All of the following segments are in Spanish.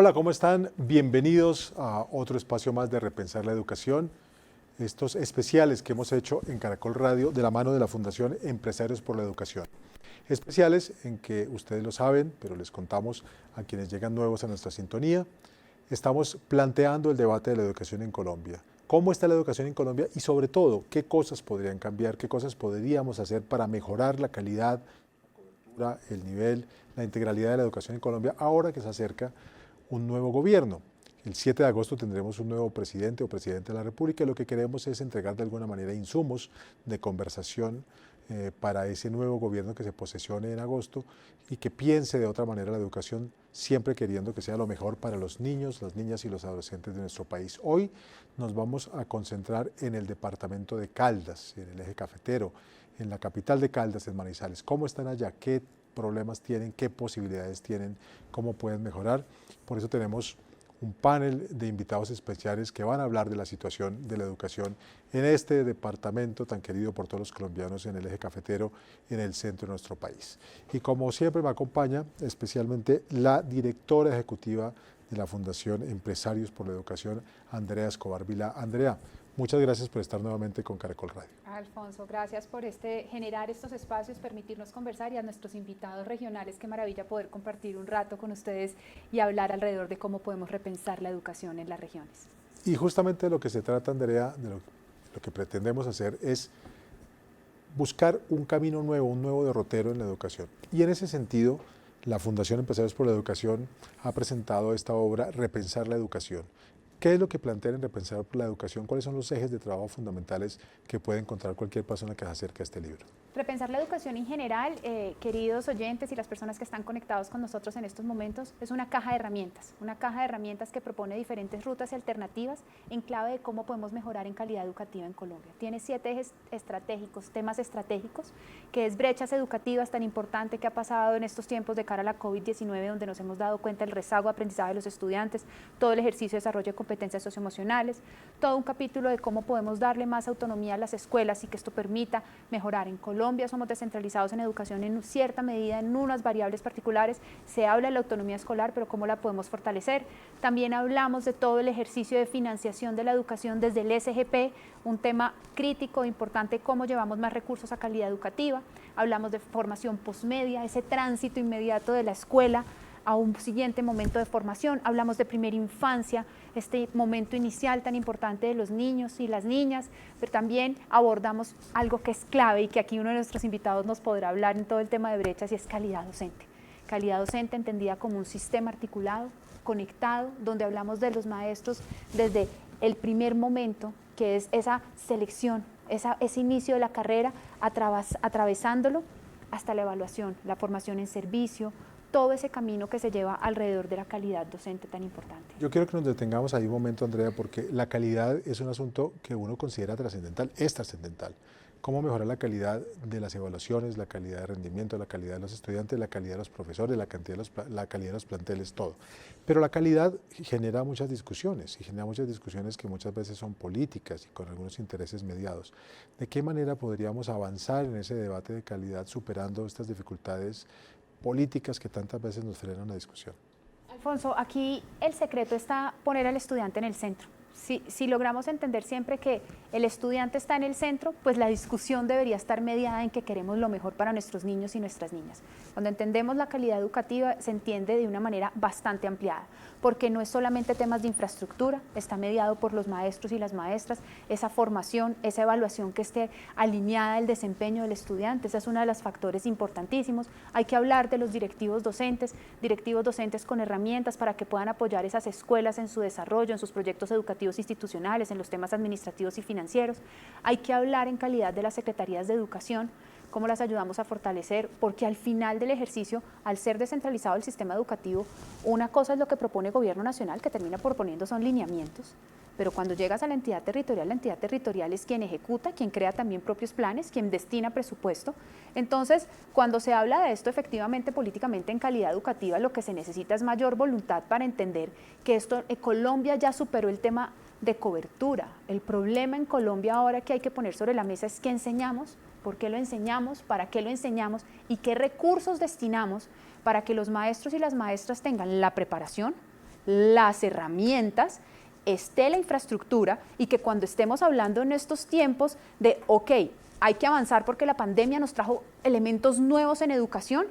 Hola, ¿cómo están? Bienvenidos a otro espacio más de Repensar la Educación. Estos especiales que hemos hecho en Caracol Radio de la mano de la Fundación Empresarios por la Educación. Especiales en que ustedes lo saben, pero les contamos a quienes llegan nuevos a nuestra sintonía. Estamos planteando el debate de la educación en Colombia. ¿Cómo está la educación en Colombia? Y sobre todo, ¿qué cosas podrían cambiar? ¿Qué cosas podríamos hacer para mejorar la calidad, el nivel, la integralidad de la educación en Colombia ahora que se acerca un nuevo gobierno? El 7 de agosto tendremos un nuevo presidente o presidente de la República y lo que queremos es entregar de alguna manera insumos de conversación para ese nuevo gobierno que se posesione en agosto y que piense de otra manera la educación, siempre queriendo que sea lo mejor para los niños, las niñas y los adolescentes de nuestro país. Hoy nos vamos a concentrar en el departamento de Caldas, en el eje cafetero, en la capital de Caldas, en Manizales. ¿Cómo están allá? ¿Qué problemas tienen? ¿Qué posibilidades tienen? ¿Cómo pueden mejorar? Por eso tenemos un panel de invitados especiales que van a hablar de la situación de la educación en este departamento tan querido por todos los colombianos en el eje cafetero, en el centro de nuestro país. Y como siempre me acompaña especialmente la directora ejecutiva de la Fundación Empresarios por la Educación, Andrea Escobar Vilá. Andrea, muchas gracias por estar nuevamente con Caracol Radio. Alfonso, gracias por generar estos espacios, permitirnos conversar y a nuestros invitados regionales, qué maravilla poder compartir un rato con ustedes y hablar alrededor de cómo podemos repensar la educación en las regiones. Y justamente de lo que se trata, Andrea, de lo que pretendemos hacer es buscar un camino nuevo, un nuevo derrotero en la educación. Y en ese sentido, la Fundación Empresarios por la Educación ha presentado esta obra, Repensar la Educación. ¿Qué es lo que plantean en Repensar la Educación? ¿Cuáles son los ejes de trabajo fundamentales que puede encontrar cualquier persona que se acerque a este libro? Repensar la educación en general, queridos oyentes y las personas que están conectados con nosotros en estos momentos, es una caja de herramientas que propone diferentes rutas y alternativas en clave de cómo podemos mejorar en calidad educativa en Colombia. Tiene 7 ejes estratégicos, temas estratégicos, que es brechas educativas tan importante que ha pasado en estos tiempos de cara a la COVID-19, donde nos hemos dado cuenta del rezago de aprendizaje de los estudiantes, todo el ejercicio de desarrollo de competencias socioemocionales, todo un capítulo de cómo podemos darle más autonomía a las escuelas y que esto permita mejorar en Colombia. Somos descentralizados en educación en cierta medida, en unas variables particulares. Se habla de la autonomía escolar, pero cómo la podemos fortalecer. También hablamos de todo el ejercicio de financiación de la educación desde el SGP, un tema crítico, importante, cómo llevamos más recursos a calidad educativa. Hablamos de formación posmedia, ese tránsito inmediato de la escuela a un siguiente momento de formación. Hablamos de primera infancia, este momento inicial tan importante de los niños y las niñas, pero también abordamos algo que es clave y que aquí uno de nuestros invitados nos podrá hablar en todo el tema de brechas, y es calidad docente. Calidad docente entendida como un sistema articulado, conectado, donde hablamos de los maestros desde el primer momento, que es esa selección, ese inicio de la carrera, atravesándolo hasta la evaluación, la formación en servicio, todo ese camino que se lleva alrededor de la calidad docente tan importante. Yo quiero que nos detengamos ahí un momento, Andrea, porque la calidad es un asunto que uno considera trascendental, es trascendental. Cómo mejorar la calidad de las evaluaciones, la calidad de rendimiento, la calidad de los estudiantes, la calidad de los profesores, la calidad de los planteles, todo. Pero la calidad genera muchas discusiones que muchas veces son políticas y con algunos intereses mediados. ¿De qué manera podríamos avanzar en ese debate de calidad superando estas dificultades políticas que tantas veces nos frenan la discusión? Alfonso, aquí el secreto está poner al estudiante en el centro. Si logramos entender siempre que el estudiante está en el centro, pues la discusión debería estar mediada en que queremos lo mejor para nuestros niños y nuestras niñas. Cuando entendemos la calidad educativa, se entiende de una manera bastante ampliada, porque no es solamente temas de infraestructura, está mediado por los maestros y las maestras, esa formación, esa evaluación que esté alineada al desempeño del estudiante, ese es uno de los factores importantísimos. Hay que hablar de los directivos docentes con herramientas para que puedan apoyar esas escuelas en su desarrollo, en sus proyectos educativos institucionales, en los temas administrativos y financieros. Hay que hablar en calidad de las secretarías de educación, cómo las ayudamos a fortalecer, porque al final del ejercicio, al ser descentralizado el sistema educativo, una cosa es lo que propone el gobierno nacional, que termina proponiendo son lineamientos, pero cuando llegas a la entidad territorial es quien ejecuta, quien crea también propios planes, quien destina presupuesto. Entonces, cuando se habla de esto efectivamente políticamente en calidad educativa, lo que se necesita es mayor voluntad para entender que esto, Colombia ya superó el tema de cobertura. El problema en Colombia ahora que hay que poner sobre la mesa es qué enseñamos, por qué lo enseñamos, para qué lo enseñamos y qué recursos destinamos para que los maestros y las maestras tengan la preparación, las herramientas, esté la infraestructura y que cuando estemos hablando en estos tiempos de, ok, hay que avanzar porque la pandemia nos trajo elementos nuevos en educación,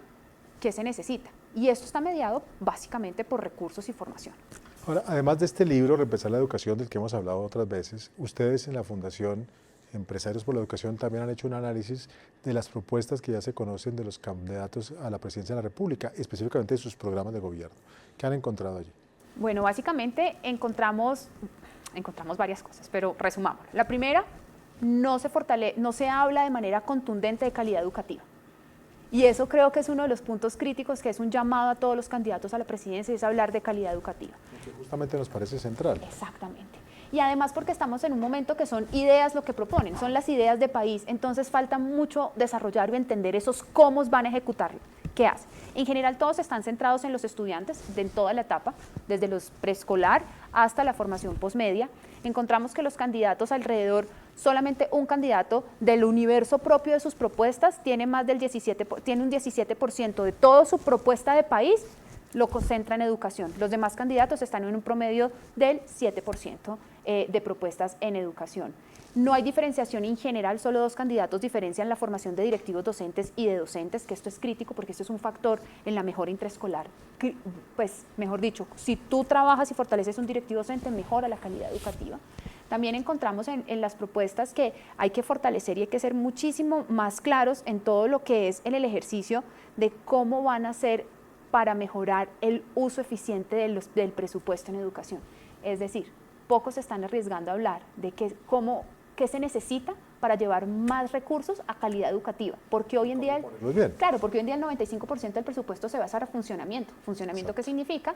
¿qué se necesita? Y esto está mediado básicamente por recursos y formación. Ahora, además de este libro, Repensar la Educación, del que hemos hablado otras veces, ustedes en la Fundación Empresarios por la Educación también han hecho un análisis de las propuestas que ya se conocen de los candidatos a la presidencia de la República, específicamente de sus programas de gobierno. ¿Qué han encontrado allí? Bueno, básicamente encontramos varias cosas, pero resumamos. La primera, no se habla de manera contundente de calidad educativa. Y eso creo que es uno de los puntos críticos, que es un llamado a todos los candidatos a la presidencia, es hablar de calidad educativa. Que justamente nos parece central. Exactamente. Y además porque estamos en un momento que son ideas lo que proponen, son las ideas de país, entonces falta mucho desarrollar y entender esos cómo van a ejecutarlo. ¿Qué hace? En general todos están centrados en los estudiantes en toda la etapa, desde los preescolar hasta la formación posmedia. Encontramos que los candidatos alrededor, solamente un candidato del universo propio de sus propuestas tiene un 17% de toda su propuesta de país, lo concentra en educación. Los demás candidatos están en un promedio del 7% de propuestas en educación. No hay diferenciación en general, solo 2 candidatos diferencian la formación de directivos docentes y de docentes, que esto es crítico porque esto es un factor en la mejora intraescolar. Pues, mejor dicho, si tú trabajas y fortaleces un directivo docente, mejora la calidad educativa. También encontramos en las propuestas que hay que fortalecer y hay que ser muchísimo más claros en todo lo que es en el ejercicio de cómo van a ser para mejorar el uso eficiente del presupuesto en educación. Es decir, pocos se están arriesgando a hablar de qué se necesita para llevar más recursos a calidad educativa, porque hoy en día, claro, porque hoy en día el 95% del presupuesto se basa en funcionamiento. ¿Funcionamiento qué significa?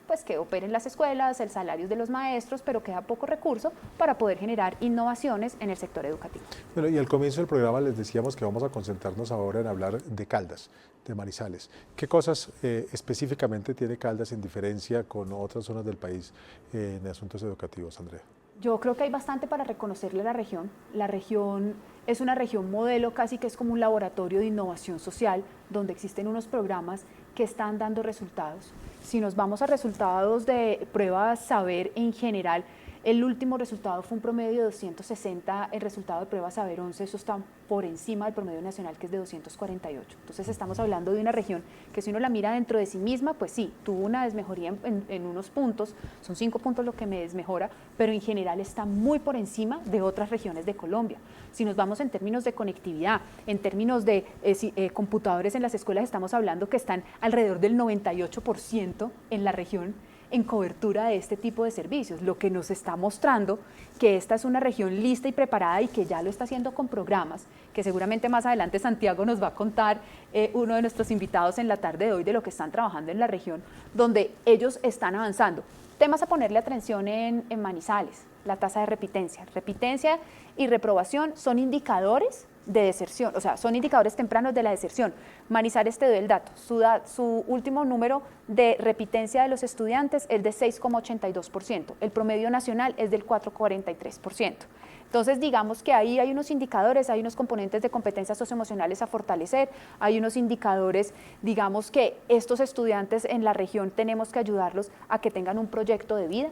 Pues que operen las escuelas, el salario de los maestros, pero queda poco recurso para poder generar innovaciones en el sector educativo. Bueno, y al comienzo del programa les decíamos que vamos a concentrarnos ahora en hablar de Caldas, de Manizales. ¿Qué cosas específicamente tiene Caldas en diferencia con otras zonas del país en asuntos educativos, Andrea? Yo creo que hay bastante para reconocerle a la región. La región es una región modelo, casi que es como un laboratorio de innovación social, donde existen unos programas que están dando resultados. Si nos vamos a resultados de pruebas saber en general, el último resultado fue un promedio de 260, el resultado de prueba Saber 11, eso está por encima del promedio nacional, que es de 248. Entonces estamos hablando de una región que, si uno la mira dentro de sí misma, pues sí, tuvo una desmejoría en unos puntos, son 5 puntos lo que me desmejora, pero en general está muy por encima de otras regiones de Colombia. Si nos vamos en términos de conectividad, en términos de computadores en las escuelas, estamos hablando que están alrededor del 98% en la región en cobertura de este tipo de servicios, lo que nos está mostrando que esta es una región lista y preparada y que ya lo está haciendo con programas, que seguramente más adelante Santiago nos va a contar, uno de nuestros invitados en la tarde de hoy, de lo que están trabajando en la región, donde ellos están avanzando. Temas a ponerle atención en Manizales, la tasa de repitencia. Repitencia y reprobación son indicadores de deserción, o sea, son indicadores tempranos de la deserción. Manizales, te doy el dato, su último número de repitencia de los estudiantes es de 6,82%, el promedio nacional es del 4,43%. Entonces, digamos que ahí hay unos indicadores, hay unos componentes de competencias socioemocionales a fortalecer, hay unos indicadores, digamos que estos estudiantes en la región tenemos que ayudarlos a que tengan un proyecto de vida.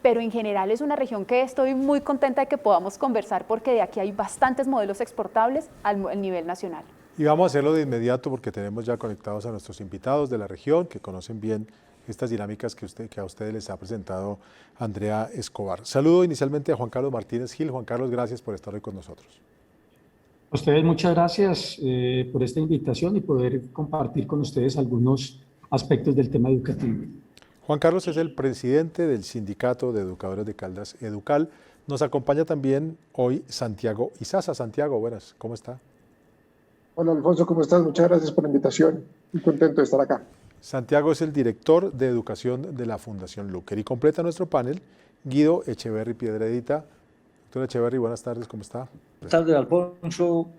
Pero en general es una región que estoy muy contenta de que podamos conversar, porque de aquí hay bastantes modelos exportables al nivel nacional. Y vamos a hacerlo de inmediato porque tenemos ya conectados a nuestros invitados de la región que conocen bien estas dinámicas que a ustedes les ha presentado Andrea Escobar. Saludo inicialmente a Juan Carlos Martínez Gil. Juan Carlos, gracias por estar hoy con nosotros. A ustedes muchas gracias por esta invitación y poder compartir con ustedes algunos aspectos del tema educativo. Juan Carlos es el presidente del Sindicato de Educadores de Caldas, Educal. Nos acompaña también hoy Santiago Izaza. Santiago, buenas, ¿cómo está? Hola Alfonso, ¿cómo estás? Muchas gracias por la invitación. Muy contento de estar acá. Santiago es el director de educación de la Fundación Luker. Y completa nuestro panel Guido Echeverry Piedredita. Doctor Echeverry, buenas tardes, ¿cómo está? Buenas tardes, Alfonso.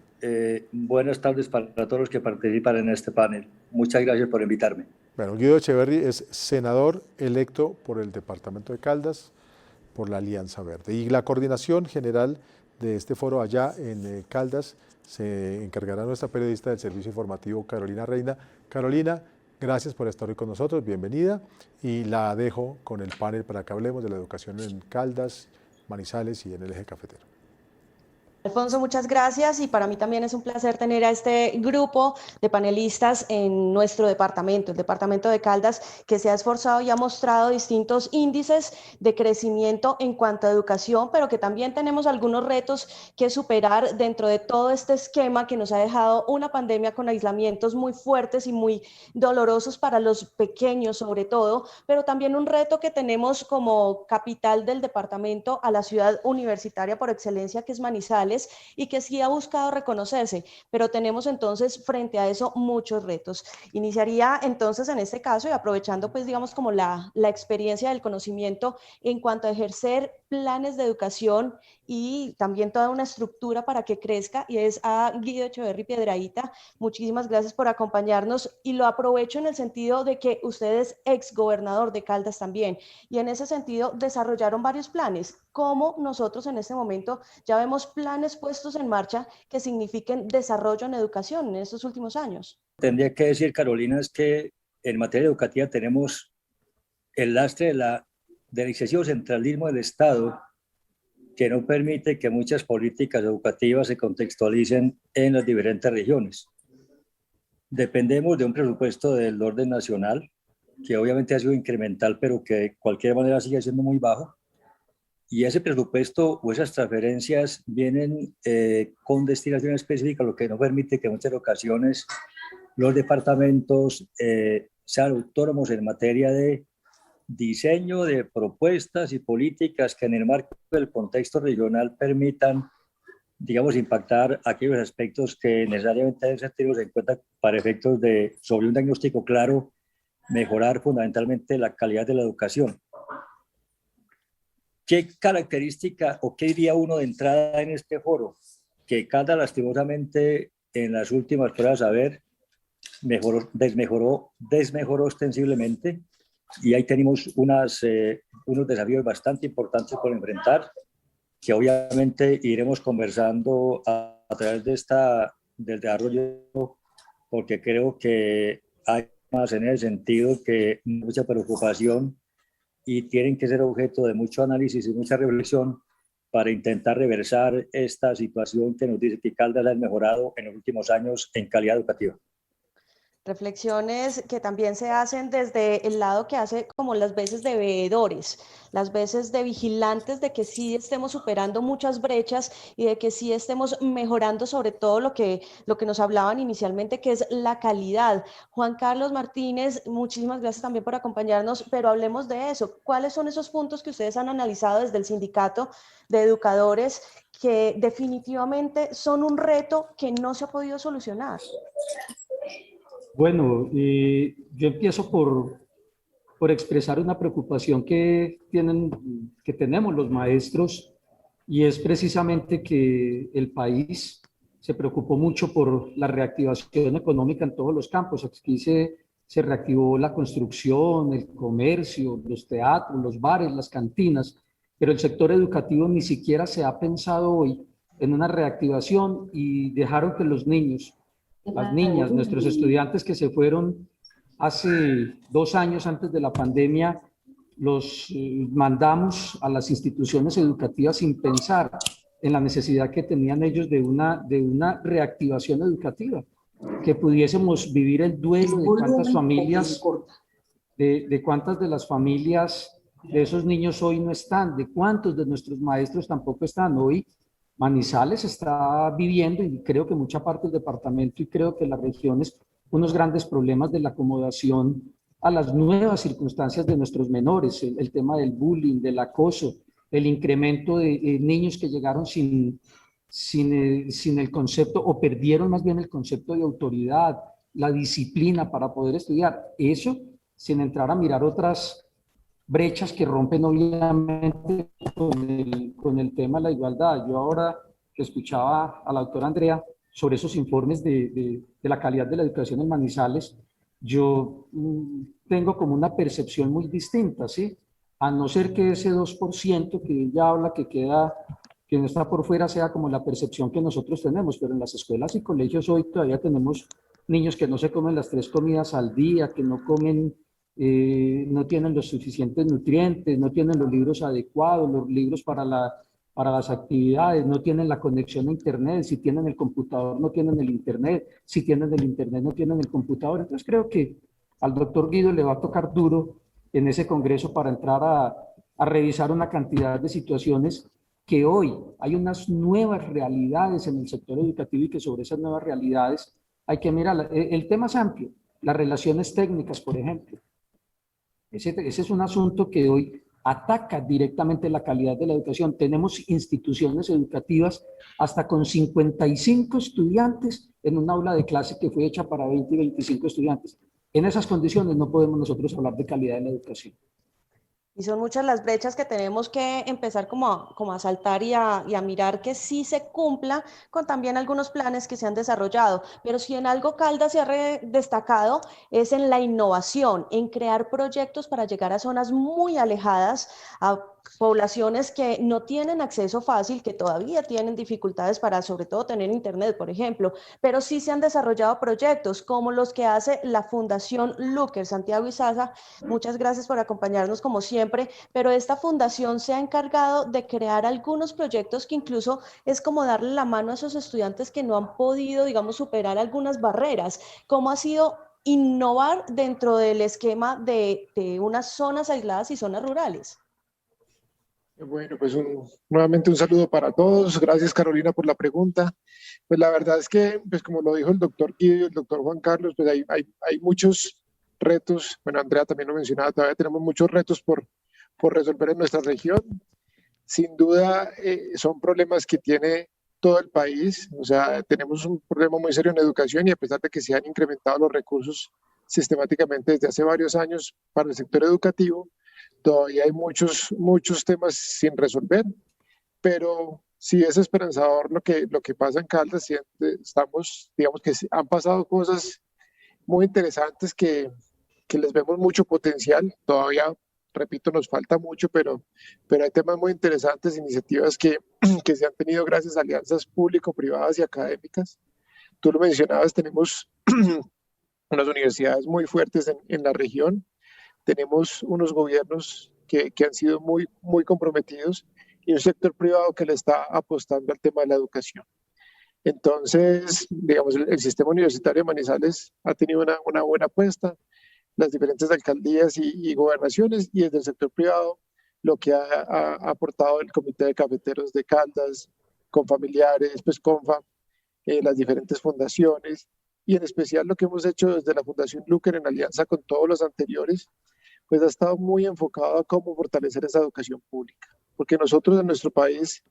Buenas tardes para todos los que participan en este panel. Muchas gracias por invitarme. Bueno, Guido Echeverry es senador electo por el departamento de Caldas, por la Alianza Verde. Y la coordinación general de este foro allá en Caldas se encargará nuestra periodista del servicio informativo, Carolina Reina. Carolina, Gracias por estar hoy con nosotros, bienvenida. Y la dejo con el panel para que hablemos de la educación en Caldas, Manizales y en el eje cafetero. Alfonso, muchas gracias y para mí también es un placer tener a este grupo de panelistas en nuestro departamento, el departamento de Caldas, que se ha esforzado y ha mostrado distintos índices de crecimiento en cuanto a educación, pero que también tenemos algunos retos que superar dentro de todo este esquema que nos ha dejado una pandemia con aislamientos muy fuertes y muy dolorosos para los pequeños sobre todo, pero también un reto que tenemos como capital del departamento a la ciudad universitaria por excelencia, que es Manizales, y que sí ha buscado reconocerse, pero tenemos entonces frente a eso muchos retos. Iniciaría entonces en este caso y aprovechando pues digamos como la experiencia del conocimiento en cuanto a ejercer planes de educación y también toda una estructura para que crezca, y es a Guido Echeverry Piedrahita. Muchísimas gracias por acompañarnos y lo aprovecho en el sentido de que usted es exgobernador de Caldas también y en ese sentido desarrollaron varios planes. ¿Cómo nosotros en este momento ya vemos planes puestos en marcha que signifiquen desarrollo en educación en estos últimos años? Tendría que decir, Carolina, es que en materia educativa tenemos el lastre del excesivo centralismo del Estado, que no permite que muchas políticas educativas se contextualicen en las diferentes regiones. Dependemos de un presupuesto del orden nacional, que obviamente ha sido incremental, pero que de cualquier manera sigue siendo muy bajo. Y ese presupuesto o esas transferencias vienen con destinación específica, lo que no permite que en muchas ocasiones los departamentos sean autónomos en materia de diseño de propuestas y políticas que en el marco del contexto regional permitan, digamos, impactar aquellos aspectos que necesariamente deben ser tenidos en cuenta para efectos de, sobre un diagnóstico claro, mejorar fundamentalmente la calidad de la educación. ¿Qué característica o qué diría uno de entrada en este foro? Que Caldas lastimosamente en las últimas pruebas a ver desmejoró ostensiblemente, y ahí tenemos unos desafíos bastante importantes por enfrentar, que obviamente iremos conversando a través de del desarrollo, porque creo que hay más en el sentido que mucha preocupación y tienen que ser objeto de mucho análisis y mucha reflexión para intentar reversar esta situación que nos dice que Caldas ha mejorado en los últimos años en calidad educativa. Reflexiones que también se hacen desde el lado que hace como las veces de veedores, las veces de vigilantes de que sí estemos superando muchas brechas y de que sí estemos mejorando sobre todo lo que nos hablaban inicialmente, que es la calidad. Juan Carlos Martínez, muchísimas gracias también por acompañarnos, pero hablemos de eso. ¿Cuáles son esos puntos que ustedes han analizado desde el sindicato de educadores que definitivamente son un reto que no se ha podido solucionar? Bueno, yo empiezo por expresar una preocupación que tenemos los maestros, y es precisamente que el país se preocupó mucho por la reactivación económica en todos los campos. Aquí se reactivó la construcción, el comercio, los teatros, los bares, las cantinas, pero el sector educativo ni siquiera se ha pensado hoy en una reactivación, y dejaron que los niños, las niñas, nuestros estudiantes que se fueron hace 2 años antes de la pandemia, los mandamos a las instituciones educativas sin pensar en la necesidad que tenían ellos de una reactivación educativa, que pudiésemos vivir el duelo de cuántas familias, de cuántas de las familias de esos niños hoy no están, de cuántos de nuestros maestros tampoco están hoy. Manizales está viviendo, y creo que mucha parte del departamento y creo que las regiones, unos grandes problemas de la acomodación a las nuevas circunstancias de nuestros menores, el tema del bullying, del acoso, el incremento de niños que llegaron sin el concepto, o perdieron más bien el concepto de autoridad, la disciplina para poder estudiar. Eso sin entrar a mirar otras brechas que rompen obviamente con el tema de la igualdad. Yo ahora que escuchaba a la doctora Andrea sobre esos informes de la calidad de la educación en Manizales, yo tengo como una percepción muy distinta, ¿sí? A no ser que ese 2% que ella habla que no está por fuera sea como la percepción que nosotros tenemos, pero en las escuelas y colegios hoy todavía tenemos niños que no se comen las 3 comidas al día, que no comen, no tienen los suficientes nutrientes, no tienen los libros adecuados, los libros para las actividades, no tienen la conexión a Internet, si tienen el computador no tienen el Internet, si tienen el Internet no tienen el computador. Entonces creo que al doctor Guido le va a tocar duro en ese congreso para entrar a revisar una cantidad de situaciones que hoy hay unas nuevas realidades en el sector educativo y que sobre esas nuevas realidades hay que mirar. El tema es amplio, las relaciones técnicas, por ejemplo. Ese es un asunto que hoy ataca directamente la calidad de la educación. Tenemos instituciones educativas hasta con 55 estudiantes en un aula de clase que fue hecha para 20 y 25 estudiantes. En esas condiciones no podemos nosotros hablar de calidad de la educación. Y son muchas las brechas que tenemos que empezar como a saltar y a mirar que sí se cumpla con también algunos planes que se han desarrollado. Pero si en algo Caldas se ha destacado es en la innovación, en crear proyectos para llegar a zonas muy alejadas, a poblaciones que no tienen acceso fácil, que todavía tienen dificultades para sobre todo tener internet, por ejemplo, pero sí se han desarrollado proyectos como los que hace la Fundación Luker, Santiago Izaza. Muchas gracias por acompañarnos como siempre, pero esta fundación se ha encargado de crear algunos proyectos que incluso es como darle la mano a esos estudiantes que no han podido, digamos, superar algunas barreras. ¿Cómo ha sido innovar dentro del esquema de unas zonas aisladas y zonas rurales? Bueno, pues nuevamente un saludo para todos. Gracias, Carolina, por la pregunta. Pues la verdad es que, pues como lo dijo el doctor Guido y el doctor Juan Carlos, pues hay muchos retos. Bueno, Andrea también lo mencionaba, todavía tenemos muchos retos por resolver en nuestra región. Sin duda, son problemas que tiene todo el país. O sea, tenemos un problema muy serio en educación y a pesar de que se han incrementado los recursos sistemáticamente desde hace varios años para el sector educativo, todavía hay muchos temas sin resolver, pero sí es esperanzador lo que pasa en Caldas. Estamos, digamos que han pasado cosas muy interesantes que les vemos mucho potencial. Todavía, repito, nos falta mucho, pero hay temas muy interesantes, iniciativas que se han tenido gracias a alianzas público-privadas y académicas. Tú lo mencionabas, tenemos unas universidades muy fuertes en la región. Tenemos unos gobiernos que han sido muy comprometidos y un sector privado que le está apostando al tema de la educación. Entonces, digamos, el sistema universitario de Manizales ha tenido una buena apuesta, las diferentes alcaldías y gobernaciones, y desde el sector privado lo que ha aportado el Comité de Cafeteros de Caldas, con familiares, pues CONFA, las diferentes fundaciones, y en especial lo que hemos hecho desde la Fundación Luker en alianza con todos los anteriores, pues ha estado muy enfocado a cómo fortalecer esa educación pública, porque nosotros en nuestro país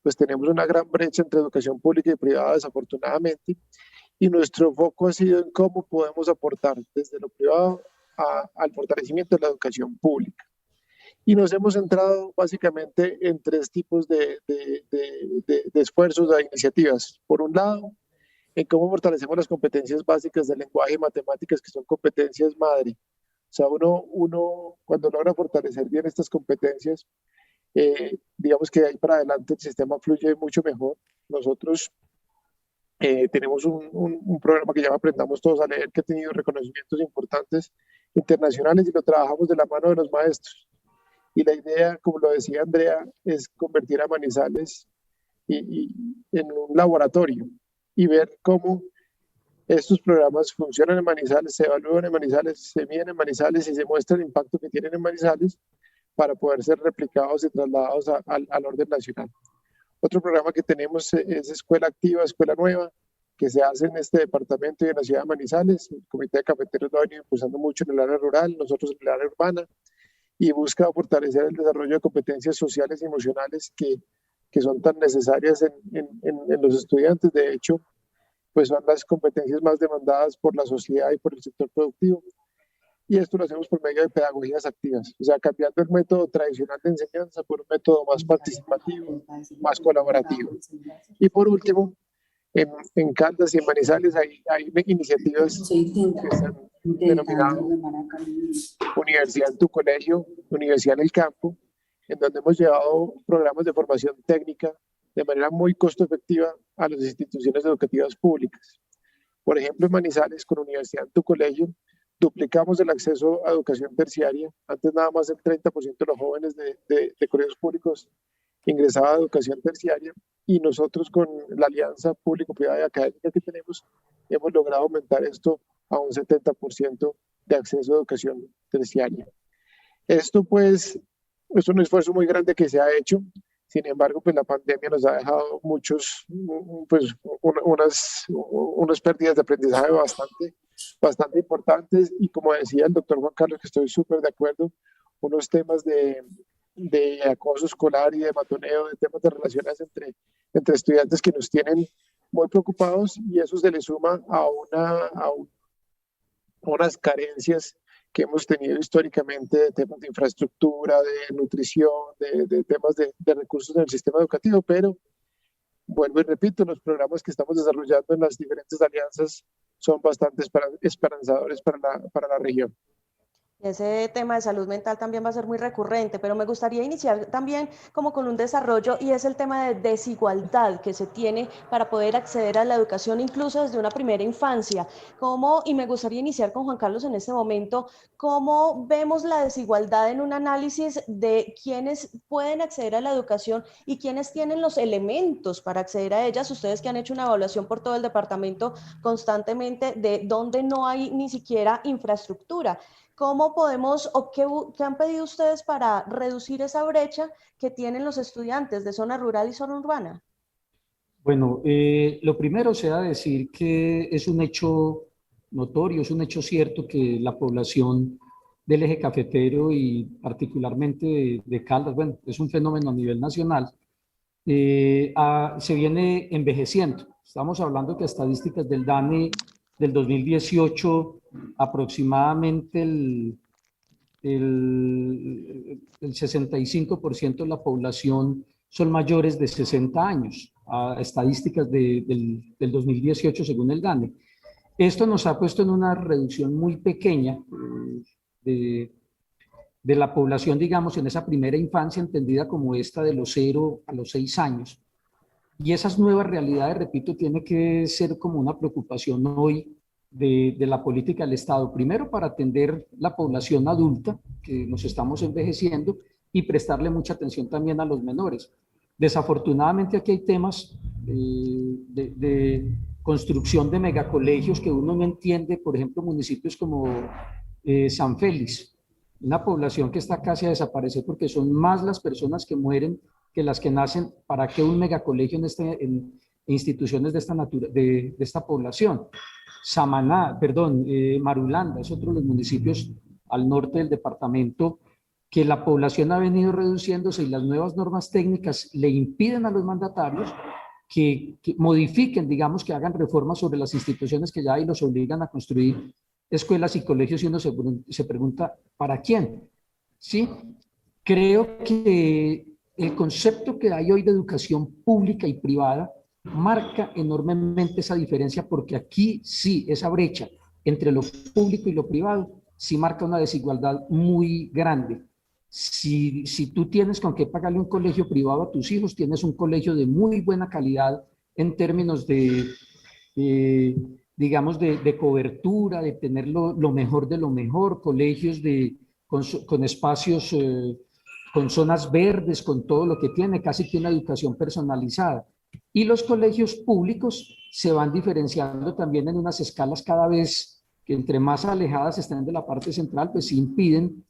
pues tenemos una gran brecha entre educación pública y privada, desafortunadamente, y nuestro foco ha sido en cómo podemos aportar desde lo privado al fortalecimiento de la educación pública. Y nos hemos centrado básicamente en 3 tipos de esfuerzos, de iniciativas. Por un lado, en cómo fortalecemos las competencias básicas del lenguaje y matemáticas, que son competencias madre. O sea, uno cuando logra fortalecer bien estas competencias, digamos que de ahí para adelante el sistema fluye mucho mejor. Nosotros tenemos un programa que se llama Aprendamos Todos a Leer, que ha tenido reconocimientos importantes internacionales y lo trabajamos de la mano de los maestros. Y la idea, como lo decía Andrea, es convertir a Manizales en un laboratorio y ver cómo estos programas funcionan en Manizales, se evalúan en Manizales, se miden en Manizales y se muestra el impacto que tienen en Manizales para poder ser replicados y trasladados al orden nacional. Otro programa que tenemos es Escuela Activa, Escuela Nueva, que se hace en este departamento y en la ciudad de Manizales. El Comité de Cafeteros lo ha venido impulsando mucho en el área rural, nosotros en el área urbana, y busca fortalecer el desarrollo de competencias sociales y emocionales que son tan necesarias en los estudiantes. De hecho, pues son las competencias más demandadas por la sociedad y por el sector productivo. Y esto lo hacemos por medio de pedagogías activas, o sea, cambiando el método tradicional de enseñanza por un método más participativo, más colaborativo. Y por último, en Caldas y en Manizales hay iniciativas que se han denominado Universidad en tu Colegio, Universidad en el Campo, en donde hemos llevado programas de formación técnica de manera muy costo efectiva a las instituciones educativas públicas. Por ejemplo, en Manizales, con Universidad en tu Colegio, duplicamos el acceso a educación terciaria. Antes nada más el 30% de los jóvenes de colegios públicos ingresaba a educación terciaria, y nosotros con la alianza público-privada y académica que tenemos, hemos logrado aumentar esto a un 70% de acceso a educación terciaria. Esto pues es un esfuerzo muy grande que se ha hecho. Sin embargo, pues la pandemia nos ha dejado pues unas pérdidas de aprendizaje bastante importantes, y como decía el doctor Juan Carlos, que estoy súper de acuerdo, unos temas de acoso escolar y de matoneo, de temas de relaciones entre estudiantes que nos tienen muy preocupados, y eso se le suma a unas carencias que hemos tenido históricamente de temas de infraestructura, de nutrición, de temas de recursos en el sistema educativo. Pero vuelvo y repito, los programas que estamos desarrollando en las diferentes alianzas son bastante esperanzadores para la región. Ese tema de salud mental también va a ser muy recurrente, pero me gustaría iniciar también como con un desarrollo, y es el tema de desigualdad que se tiene para poder acceder a la educación incluso desde una primera infancia. Y me gustaría iniciar con Juan Carlos en este momento, ¿cómo vemos la desigualdad en un análisis de quiénes pueden acceder a la educación y quiénes tienen los elementos para acceder a ellas? Ustedes que han hecho una evaluación por todo el departamento constantemente de dónde no hay ni siquiera infraestructura. ¿Cómo podemos o qué han pedido ustedes para reducir esa brecha que tienen los estudiantes de zona rural y zona urbana? Bueno, lo primero sea decir que es un hecho notorio, es un hecho cierto que la población del eje cafetero y particularmente de Caldas, bueno, es un fenómeno a nivel nacional, se viene envejeciendo. Estamos hablando que estadísticas del DANE del 2018, aproximadamente el 65% de la población son mayores de 60 años, estadísticas del 2018 según el DANE. Esto nos ha puesto en una reducción muy pequeña de la población, digamos, en esa primera infancia, entendida como esta de los 0 a los 6 años. Y esas nuevas realidades, repito, tiene que ser como una preocupación hoy de la política del Estado. Primero, para atender la población adulta, que nos estamos envejeciendo, y prestarle mucha atención también a los menores. Desafortunadamente, aquí hay temas de construcción de megacolegios que uno no entiende. Por ejemplo, municipios como San Félix, una población que está casi a desaparecer porque son más las personas que mueren que las que nacen. ¿Para qué un megacolegio en instituciones de esta población? Marulanda es otro de los municipios al norte del departamento que la población ha venido reduciéndose, y las nuevas normas técnicas le impiden a los mandatarios que modifiquen, digamos, que hagan reformas sobre las instituciones que ya hay, y los obligan a construir escuelas y colegios, y uno se pregunta, ¿para quién? ¿Sí? Creo que el concepto que hay hoy de educación pública y privada marca enormemente esa diferencia, porque aquí sí, esa brecha entre lo público y lo privado sí marca una desigualdad muy grande. Si tú tienes con qué pagarle un colegio privado a tus hijos, tienes un colegio de muy buena calidad en términos digamos, de cobertura, de tener lo mejor de lo mejor, colegios con espacios, con zonas verdes, con todo lo que tiene, casi que una educación personalizada. Y los colegios públicos se van diferenciando también en unas escalas cada vez que, entre más alejadas estén de la parte central, pues impiden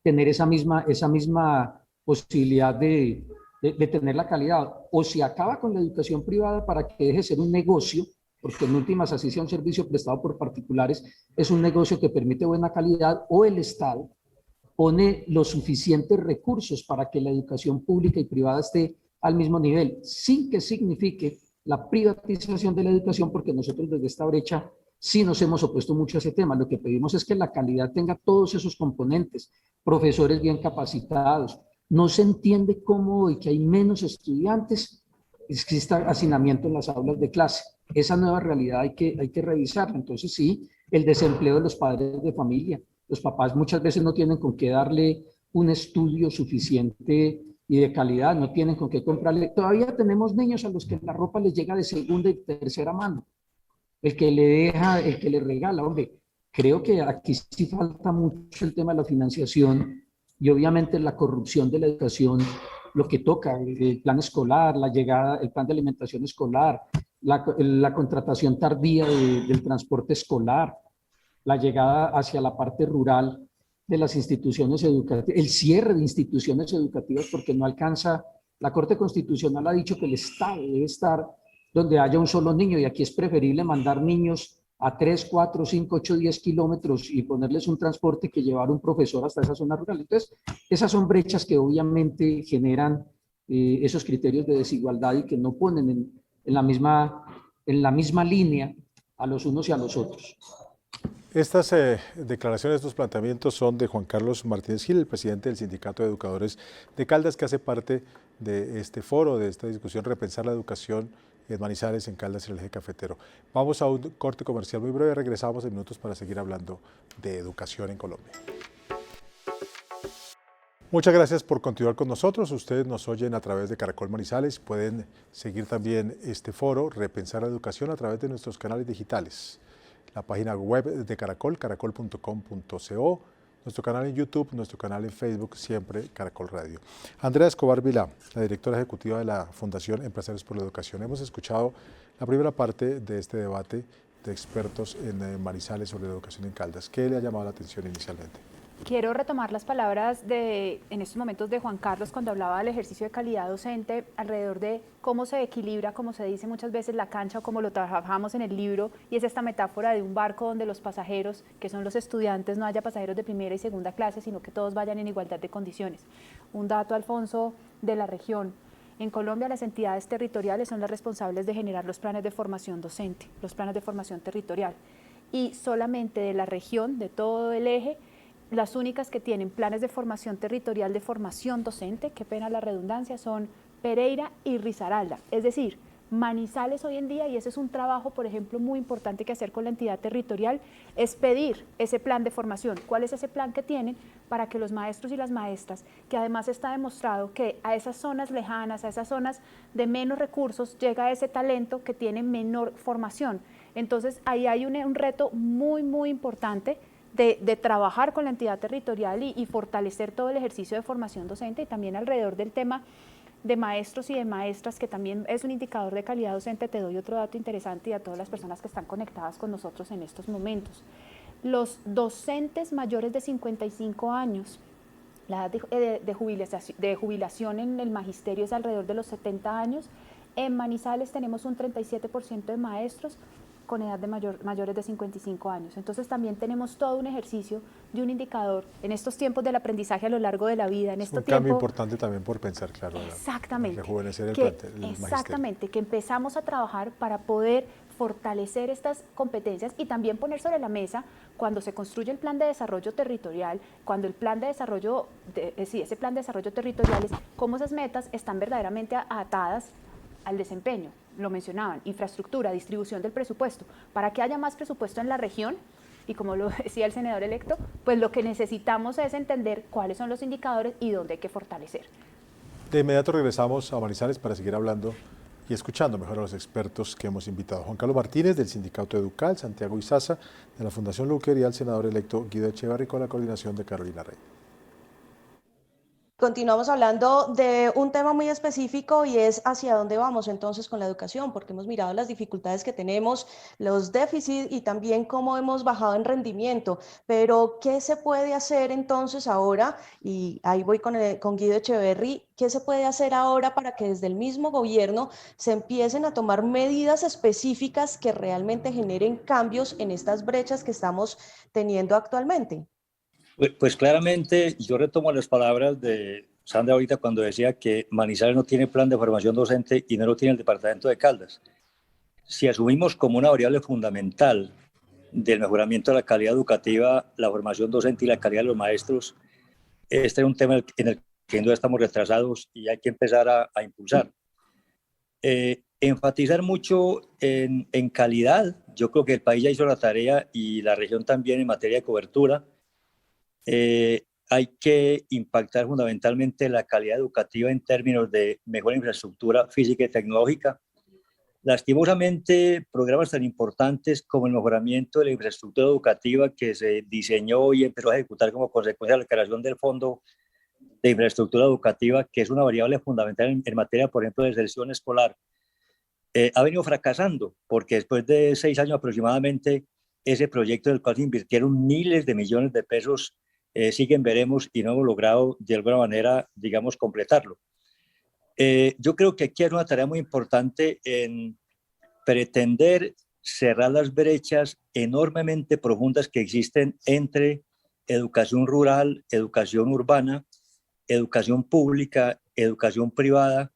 tener esa misma posibilidad de tener la calidad. O se acaba con la educación privada para que deje de ser un negocio, porque en últimas, así sea un servicio prestado por particulares, es un negocio que permite buena calidad, o el Estado pone los suficientes recursos para que la educación pública y privada esté al mismo nivel, sin que signifique la privatización de la educación, porque nosotros desde esta brecha sí nos hemos opuesto mucho a ese tema. Lo que pedimos es que la calidad tenga todos esos componentes, profesores bien capacitados. No se entiende cómo hoy, que hay menos estudiantes, exista hacinamiento en las aulas de clase. Esa nueva realidad hay que revisarla. Entonces sí, el desempleo de los padres de familia. Los papás muchas veces no tienen con qué darle un estudio suficiente y de calidad, no tienen con qué comprarle. Todavía tenemos niños a los que la ropa les llega de segunda y tercera mano. el que le deja, el que le regala. Hombre, creo que aquí sí falta mucho el tema de la financiación y obviamente la corrupción de la educación, lo que toca, el plan escolar, la llegada, el plan de alimentación escolar, la contratación tardía del transporte escolar, la llegada hacia la parte rural de las instituciones educativas, el cierre de instituciones educativas porque no alcanza, la Corte Constitucional ha dicho que el Estado debe estar donde haya un solo niño y aquí es preferible mandar niños a 3, 4, 5, 8, 10 kilómetros y ponerles un transporte que llevar un profesor hasta esa zona rural. Entonces, esas son brechas que obviamente generan esos criterios de desigualdad y que no ponen en la misma línea a los unos y a los otros. Estas declaraciones, estos planteamientos son de Juan Carlos Martínez Gil, el presidente del Sindicato de Educadores de Caldas, que hace parte de este foro, de esta discusión, Repensar la Educación en Manizales, en Caldas, en el eje cafetero. Vamos a un corte comercial muy breve, regresamos en minutos para seguir hablando de educación en Colombia. Muchas gracias por continuar con nosotros. Ustedes nos oyen a través de Caracol Manizales. Pueden seguir también este foro, Repensar la Educación, a través de nuestros canales digitales. La página web de Caracol, caracol.com.co, nuestro canal en YouTube, nuestro canal en Facebook, siempre Caracol Radio. Andrea Escobar Vilá, la directora ejecutiva de la Fundación Empresarios por la Educación. Hemos escuchado la primera parte de este debate de expertos en Manizales sobre la educación en Caldas. ¿Qué le ha llamado la atención inicialmente? Quiero retomar las palabras en estos momentos de Juan Carlos cuando hablaba del ejercicio de calidad docente alrededor de cómo se equilibra, como se dice muchas veces, la cancha o como lo trabajamos en el libro, y es esta metáfora de un barco donde los pasajeros, que son los estudiantes, no haya pasajeros de primera y segunda clase, sino que todos vayan en igualdad de condiciones. Un dato, Alfonso, de la región. En Colombia, las entidades territoriales son las responsables de generar los planes de formación docente, los planes de formación territorial. Y solamente de la región, de todo el eje, las únicas que tienen planes de formación territorial de formación docente, qué pena la redundancia, son Pereira y Risaralda. Es decir, Manizales hoy en día, y ese es un trabajo, por ejemplo, muy importante que hacer con la entidad territorial, es pedir ese plan de formación. ¿Cuál es ese plan que tienen para que los maestros y las maestras, que además está demostrado que a esas zonas lejanas, a esas zonas de menos recursos, llega ese talento que tiene menor formación? Entonces, ahí hay un reto muy, muy importante de trabajar con la entidad territorial y fortalecer todo el ejercicio de formación docente, y también alrededor del tema de maestros y de maestras, que también es un indicador de calidad docente. Te doy otro dato interesante y a todas las personas que están conectadas con nosotros en estos momentos. Los docentes mayores de 55 años, la edad de jubilación en el magisterio es alrededor de los 70 años. En Manizales tenemos un 37% de maestros con edad de mayores de 55 años. Entonces también tenemos todo un ejercicio de un indicador en estos tiempos del aprendizaje a lo largo de la vida. Es un cambio importante también por pensar, claro, exactamente, rejuvenecer el exactamente, que empezamos a trabajar para poder fortalecer estas competencias y también poner sobre la mesa, cuando se construye el plan de desarrollo territorial, cuando el plan de desarrollo, ese plan de desarrollo territorial, es cómo esas metas están verdaderamente atadas al desempeño. Lo mencionaban, infraestructura, distribución del presupuesto. Para que haya más presupuesto en la región, y como lo decía el senador electo, pues lo que necesitamos es entender cuáles son los indicadores y dónde hay que fortalecer. De inmediato regresamos a Manizales para seguir hablando y escuchando mejor a los expertos que hemos invitado. Juan Carlos Martínez, del Sindicato Educal, Santiago Izaza, de la Fundación Luker, y al senador electo Guido Echeverry, con la coordinación de Carolina Rey. Continuamos hablando de un tema muy específico y es hacia dónde vamos entonces con la educación, porque hemos mirado las dificultades que tenemos, los déficits y también cómo hemos bajado en rendimiento. Pero, ¿qué se puede hacer entonces ahora? Y ahí voy con Guido Echeverry. ¿Qué se puede hacer ahora para que desde el mismo gobierno se empiecen a tomar medidas específicas que realmente generen cambios en estas brechas que estamos teniendo actualmente? Pues claramente yo retomo las palabras de Sandra ahorita cuando decía que Manizales no tiene plan de formación docente y no lo tiene el departamento de Caldas. Si asumimos como una variable fundamental del mejoramiento de la calidad educativa, la formación docente y la calidad de los maestros, este es un tema en el que no estamos retrasados y hay que empezar a impulsar. Enfatizar mucho en calidad. Yo creo que el país ya hizo la tarea y la región también en materia de cobertura. Hay que impactar fundamentalmente la calidad educativa en términos de mejor infraestructura física y tecnológica, Lastimosamente, programas tan importantes como el mejoramiento de la infraestructura educativa que se diseñó y empezó a ejecutar como consecuencia de la creación del Fondo de Infraestructura Educativa, que es una variable fundamental en materia, por ejemplo, de deserción escolar, ha venido fracasando, porque después de 6 años aproximadamente, ese proyecto del cual se invirtieron miles de millones de pesos, siguen veremos y no hemos logrado de alguna manera, digamos, completarlo. Yo creo que aquí hay una tarea muy importante en pretender cerrar las brechas enormemente profundas que existen entre educación rural, educación urbana, educación pública, educación privada,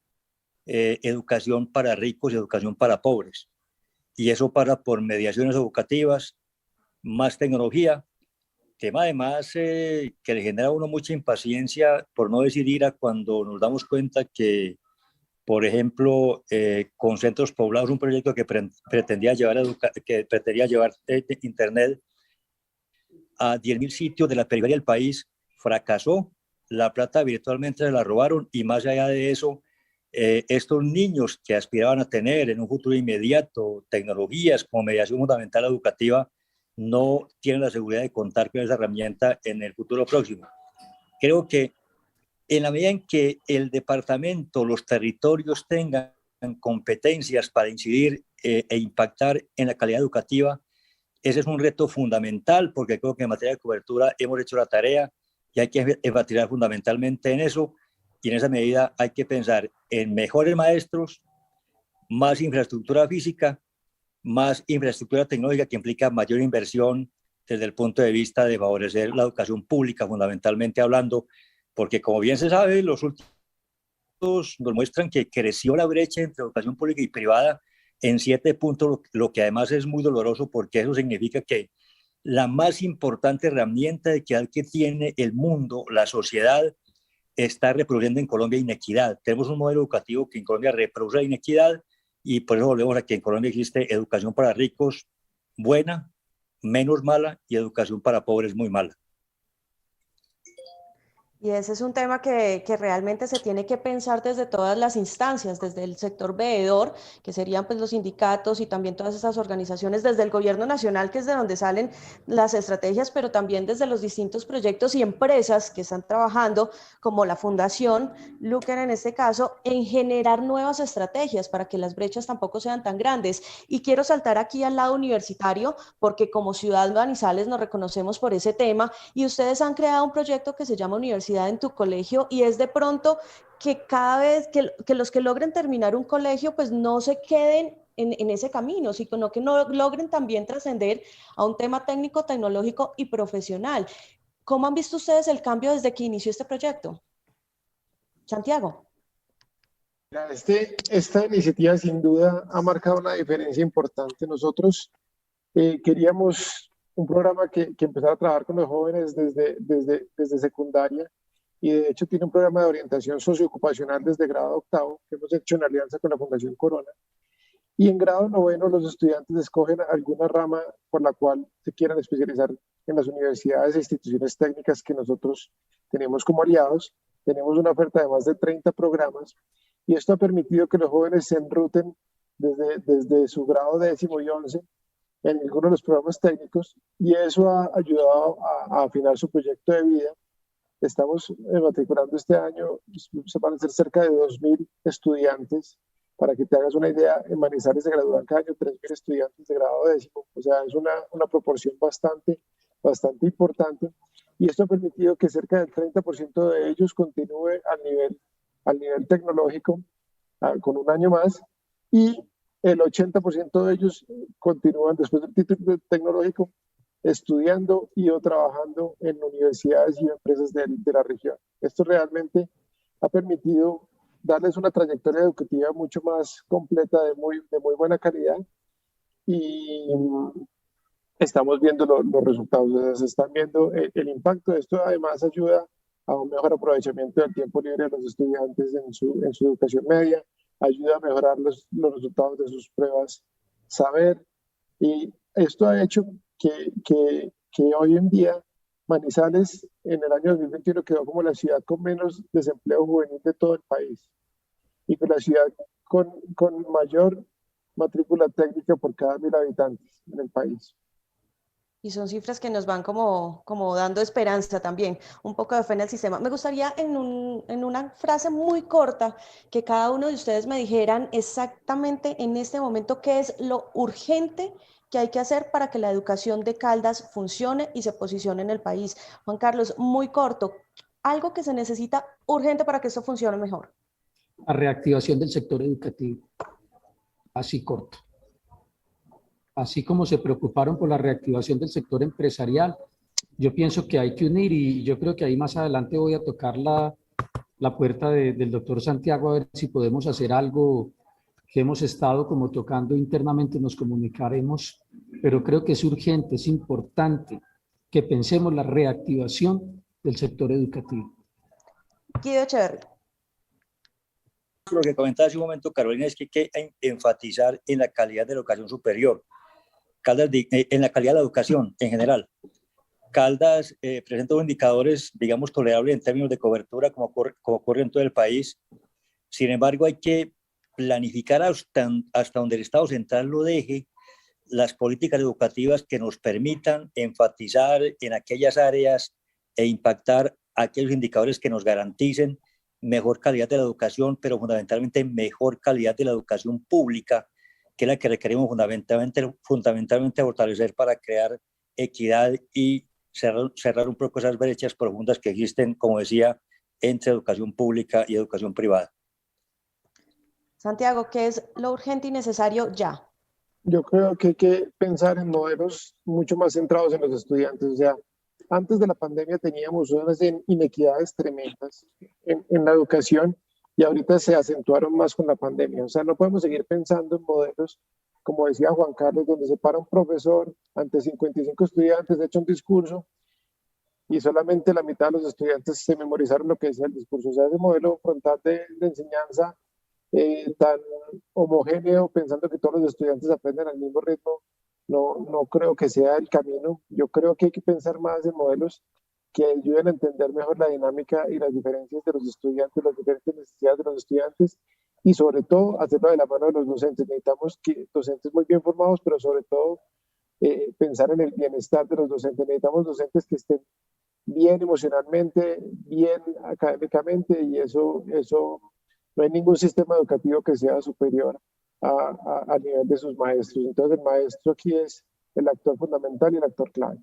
educación para ricos y educación para pobres. Y eso para por mediaciones educativas, más tecnología, tema además que le genera a uno mucha impaciencia, por no decir ira, cuando nos damos cuenta que, por ejemplo, con centros poblados, un proyecto que pretendía llevar Internet a 10.000 sitios de la periferia del país, fracasó. La plata virtualmente se la robaron y más allá de eso, estos niños que aspiraban a tener en un futuro inmediato tecnologías como mediación fundamental educativa, no tienen la seguridad de contar con esa herramienta en el futuro próximo. Creo que en la medida en que el departamento, los territorios tengan competencias para incidir e impactar en la calidad educativa, ese es un reto fundamental, porque creo que en materia de cobertura hemos hecho la tarea y hay que enfatizar fundamentalmente en eso, y en esa medida hay que pensar en mejores maestros, más infraestructura física, más infraestructura tecnológica que implica mayor inversión desde el punto de vista de favorecer la educación pública, fundamentalmente hablando, porque como bien se sabe, los últimos nos muestran que creció la brecha entre educación pública y privada en 7 puntos, lo que además es muy doloroso porque eso significa que la más importante herramienta de equidad que tiene el mundo, la sociedad, está reproduciendo en Colombia inequidad. Tenemos un modelo educativo que en Colombia reproduce la inequidad y por eso volvemos a que en Colombia existe educación para ricos buena, menos mala, y educación para pobres muy mala. Y ese es un tema que realmente se tiene que pensar desde todas las instancias, desde el sector veedor, que serían pues los sindicatos y también todas esas organizaciones, desde el gobierno nacional, que es de donde salen las estrategias, pero también desde los distintos proyectos y empresas que están trabajando, como la Fundación Luker en este caso, en generar nuevas estrategias para que las brechas tampoco sean tan grandes. Y quiero saltar aquí al lado universitario, porque como ciudad Manizales nos reconocemos por ese tema, y ustedes han creado un proyecto que se llama Universidad en tu Colegio, y es de pronto que cada vez que los que logren terminar un colegio pues no se queden en ese camino, sino que no logren también trascender a un tema técnico, tecnológico y profesional. ¿Cómo han visto ustedes el cambio desde que inició este proyecto? Santiago. Esta iniciativa sin duda ha marcado una diferencia importante. Nosotros queríamos un programa que empezara a trabajar con los jóvenes desde secundaria, y de hecho tiene un programa de orientación socioocupacional desde grado octavo que hemos hecho en alianza con la Fundación Corona, y en grado noveno los estudiantes escogen alguna rama por la cual se quieran especializar en las universidades e instituciones técnicas que nosotros tenemos como aliados. Tenemos una oferta de más de 30 programas, y esto ha permitido que los jóvenes se enruten desde su grado 10º y 11 en algunos de los programas técnicos, y eso ha ayudado a afinar su proyecto de vida. Estamos matriculando este año, se van a ser cerca de 2.000 estudiantes. Para que te hagas una idea, en Manizales se gradúan cada año 3.000 estudiantes de grado 10º, o sea, es una proporción bastante importante, y esto ha permitido que cerca del 30% de ellos continúe al nivel tecnológico con un año más, y el 80% de ellos continúan después del título tecnológico estudiando y o trabajando en universidades y empresas de la región. Esto realmente ha permitido darles una trayectoria educativa mucho más completa, de muy buena calidad, y estamos viendo los resultados, se están viendo el impacto. Esto además ayuda a un mejor aprovechamiento del tiempo libre de los estudiantes en su educación media, ayuda a mejorar los resultados de sus pruebas saber, y esto ha hecho que hoy en día Manizales en el año 2021 quedó como la ciudad con menos desempleo juvenil de todo el país, y con la ciudad con mayor matrícula técnica por cada 1.000 habitantes en el país. Y son cifras que nos van como dando esperanza también, un poco de fe en el sistema. Me gustaría en una frase muy corta que cada uno de ustedes me dijeran exactamente en este momento qué es lo urgente que hay que hacer para que la educación de Caldas funcione y se posicione en el país. Juan Carlos, muy corto, algo que se necesita urgente para que esto funcione mejor. La reactivación del sector educativo, así corto. Así como se preocuparon por la reactivación del sector empresarial, yo pienso que hay que unir, y yo creo que ahí más adelante voy a tocar la puerta del doctor Santiago a ver si podemos hacer algo que hemos estado como tocando internamente, nos comunicaremos, pero creo que es urgente, es importante que pensemos la reactivación del sector educativo. Guido Echeverri. Lo que comentaba hace un momento, Carolina, es que hay que enfatizar en la calidad de la educación superior, en la calidad de la educación en general. Caldas presenta unos indicadores, digamos, tolerables en términos de cobertura, como ocurre en todo el país. Sin embargo, hay que planificar hasta donde el Estado central lo deje, las políticas educativas que nos permitan enfatizar en aquellas áreas e impactar aquellos indicadores que nos garanticen mejor calidad de la educación, pero fundamentalmente mejor calidad de la educación pública, que es la que requerimos fundamentalmente fortalecer para crear equidad y cerrar un poco esas brechas profundas que existen, como decía, entre educación pública y educación privada. Santiago, ¿qué es lo urgente y necesario ya? Yo creo que hay que pensar en modelos mucho más centrados en los estudiantes. O sea, antes de la pandemia teníamos unas inequidades tremendas en la educación y ahorita se acentuaron más con la pandemia. O sea, no podemos seguir pensando en modelos, como decía Juan Carlos, donde se para un profesor ante 55 estudiantes, echa un discurso y solamente la mitad de los estudiantes se memorizaron lo que decía el discurso. O sea, ese modelo frontal de enseñanza tan homogéneo, pensando que todos los estudiantes aprenden al mismo ritmo, no creo que sea el camino. Yo creo que hay que pensar más en modelos que ayuden a entender mejor la dinámica y las diferencias de los estudiantes, las diferentes necesidades de los estudiantes y sobre todo hacerlo de la mano de los docentes. Necesitamos docentes muy bien formados, pero sobre todo pensar en el bienestar de los docentes. Necesitamos docentes que estén bien emocionalmente, bien académicamente y eso no hay ningún sistema educativo que sea superior a nivel de sus maestros. Entonces el maestro aquí es el actor fundamental y el actor clave.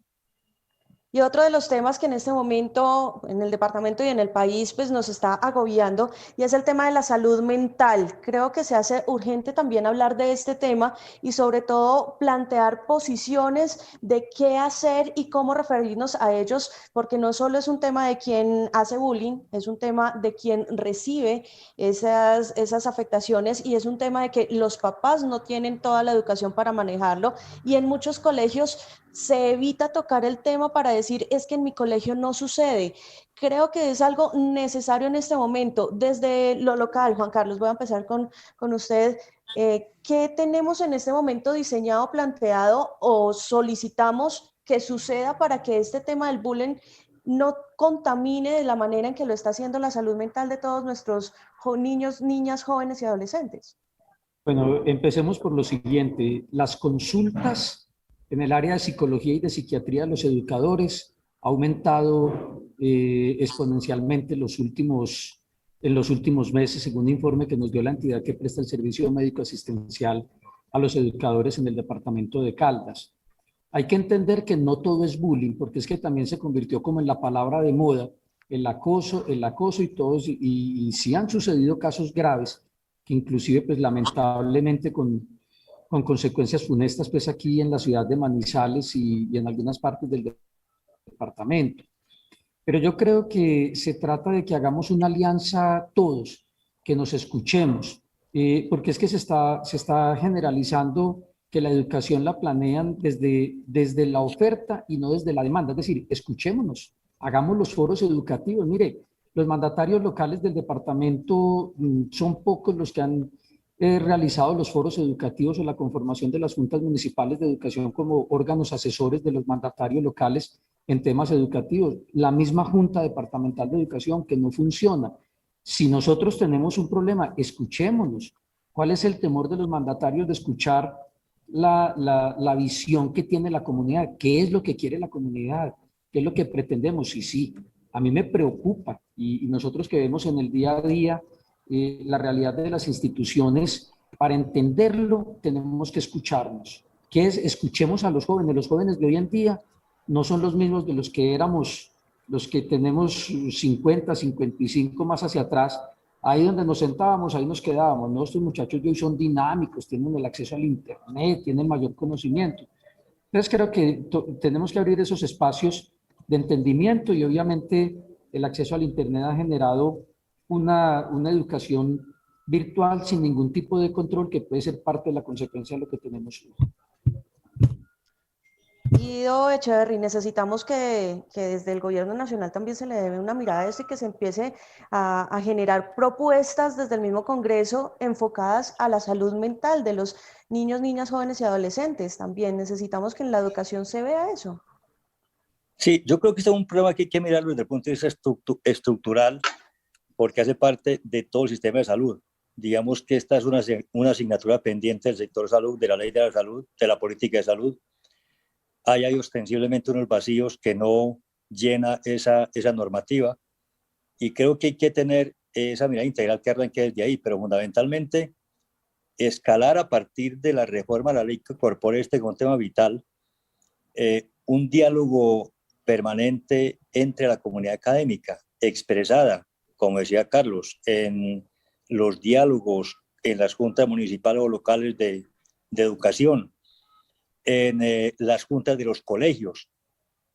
Y otro de los temas que en este momento en el departamento y en el país pues nos está agobiando y es el tema de la salud mental. Creo que se hace urgente también hablar de este tema y sobre todo plantear posiciones de qué hacer y cómo referirnos a ellos, porque no solo es un tema de quien hace bullying, es un tema de quien recibe esas afectaciones y es un tema de que los papás no tienen toda la educación para manejarlo y en muchos colegios se evita tocar el tema para decir es que en mi colegio no sucede. Creo que es algo necesario en este momento. Desde lo local, Juan Carlos, voy a empezar con usted. ¿Qué tenemos en este momento diseñado, planteado o solicitamos que suceda para que este tema del bullying no contamine de la manera en que lo está haciendo la salud mental de todos nuestros niños, niñas, jóvenes y adolescentes? Bueno, empecemos por lo siguiente. Las consultas en el área de psicología y de psiquiatría de los educadores ha aumentado exponencialmente en los últimos meses, según un informe que nos dio la entidad que presta el servicio médico asistencial a los educadores en el departamento de Caldas. Hay que entender que no todo es bullying, porque es que también se convirtió como en la palabra de moda, el acoso y sí han sucedido casos graves, que inclusive pues lamentablemente con consecuencias funestas pues aquí en la ciudad de Manizales y en algunas partes del departamento. Pero yo creo que se trata de que hagamos una alianza todos, que nos escuchemos, porque es que se está generalizando que la educación la planean desde la oferta y no desde la demanda. Es decir, escuchémonos, hagamos los foros educativos. Mire, los mandatarios locales del departamento son pocos los que han realizado los foros educativos o la conformación de las juntas municipales de educación como órganos asesores de los mandatarios locales en temas educativos. La misma Junta Departamental de Educación que no funciona. Si nosotros tenemos un problema, escuchémonos, ¿Cuál es el temor de los mandatarios de escuchar la visión que tiene la comunidad? ¿Qué es lo que quiere la comunidad? ¿Qué es lo que pretendemos? Y sí, a mí me preocupa, y nosotros que vemos en el día a día la realidad de las instituciones, para entenderlo tenemos que escucharnos. ¿Qué es? Escuchemos a los jóvenes. Los jóvenes de hoy en día no son los mismos de los que éramos, los que tenemos 50, 55 más hacia atrás. Ahí donde nos sentábamos, ahí nos quedábamos, ¿no? Estos muchachos de hoy son dinámicos, tienen el acceso al internet, tienen mayor conocimiento. Entonces creo que tenemos que abrir esos espacios de entendimiento, y obviamente el acceso al internet ha generado una educación virtual sin ningún tipo de control, que puede ser parte de la consecuencia de lo que tenemos hoy. Guido Echeverry, necesitamos que desde el gobierno nacional también se le dé una mirada a esto y que se empiece a generar propuestas desde el mismo Congreso enfocadas a la salud mental de los niños, niñas, jóvenes y adolescentes. También necesitamos que en la educación se vea eso. Sí, yo creo que este es un problema que hay que mirarlo desde el punto de vista estructural, porque hace parte de todo el sistema de salud. Digamos que esta es una asignatura pendiente del sector salud, de la ley de la salud, de la política de salud. Hay ostensiblemente unos vacíos que no llena esa normativa, y creo que hay que tener esa mirada integral que arranque desde ahí, pero fundamentalmente escalar a partir de la reforma a la ley que incorpore este como un tema vital, un diálogo permanente entre la comunidad académica, expresada, como decía Carlos, en los diálogos en las juntas municipales o locales de educación, en las juntas de los colegios,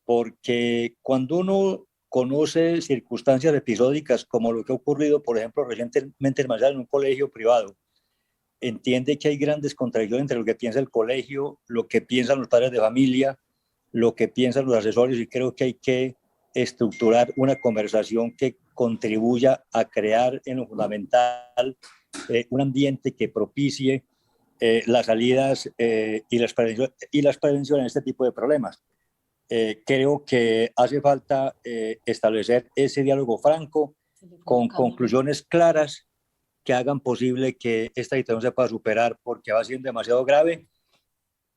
porque cuando uno conoce circunstancias episódicas como lo que ha ocurrido, por ejemplo, recientemente en un colegio privado, entiende que hay grandes contradicciones entre lo que piensa el colegio, lo que piensan los padres de familia, lo que piensan los asesores, y creo que hay que estructurar una conversación que contribuya a crear en lo fundamental un ambiente que propicie las salidas y las prevenciones en este tipo de problemas. Creo que hace falta establecer ese diálogo franco con conclusiones claras que hagan posible que esta situación se pueda superar, porque va siendo demasiado grave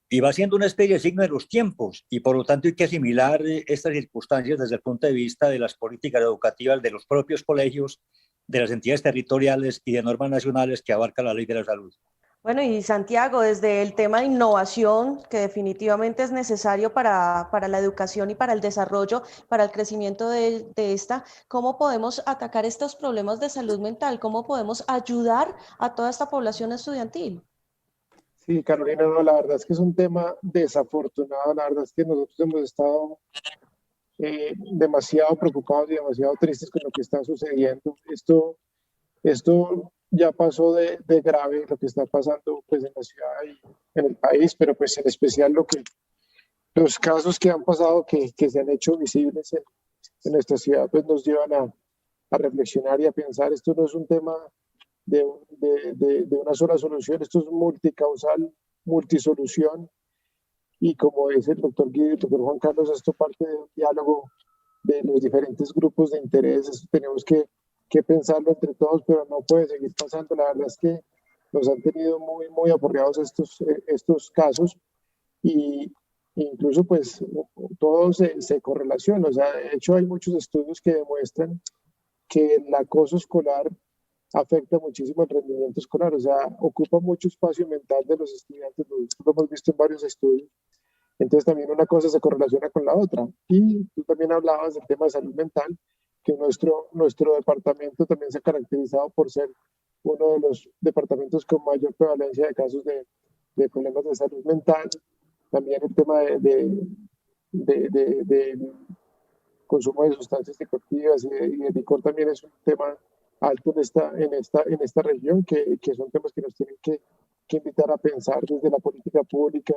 y va siendo una especie de signo de los tiempos, y por lo tanto hay que asimilar estas circunstancias desde el punto de vista de las políticas educativas de los propios colegios, de las entidades territoriales y de normas nacionales que abarca la ley de la salud. Bueno, y Santiago, desde el tema de innovación, que definitivamente es necesario para la educación y para el desarrollo, para el crecimiento de esta, ¿cómo podemos atacar estos problemas de salud mental? ¿Cómo podemos ayudar a toda esta población estudiantil? Sí, Carolina, no, la verdad es que es un tema desafortunado. La verdad es que nosotros hemos estado demasiado preocupados y demasiado tristes con lo que está sucediendo. Esto ya pasó de grave, lo que está pasando pues en la ciudad y en el país, pero pues en especial los casos que han pasado, que se han hecho visibles en nuestra ciudad, pues nos llevan a reflexionar y a pensar. Esto no es un tema de una sola solución, esto es multicausal, multisolución, y como dice el doctor Guido y el doctor Juan Carlos, esto parte de un diálogo de los diferentes grupos de interés. Esto tenemos que pensarlo entre todos, pero no puede seguir pasando. La verdad es que nos han tenido muy, muy aporreados estos casos, y incluso pues todo se correlaciona. O sea, de hecho hay muchos estudios que demuestran que el acoso escolar afecta muchísimo el rendimiento escolar, o sea, ocupa mucho espacio mental de los estudiantes. Lo hemos visto en varios estudios. Entonces también una cosa se correlaciona con la otra. Y tú también hablabas del tema de salud mental, que nuestro departamento también se ha caracterizado por ser uno de los departamentos con mayor prevalencia de casos de problemas de salud mental. También el tema de consumo de sustancias psicoactivas y de licor también es un tema alto en esta región, que son temas que nos tienen que invitar a pensar desde la política pública,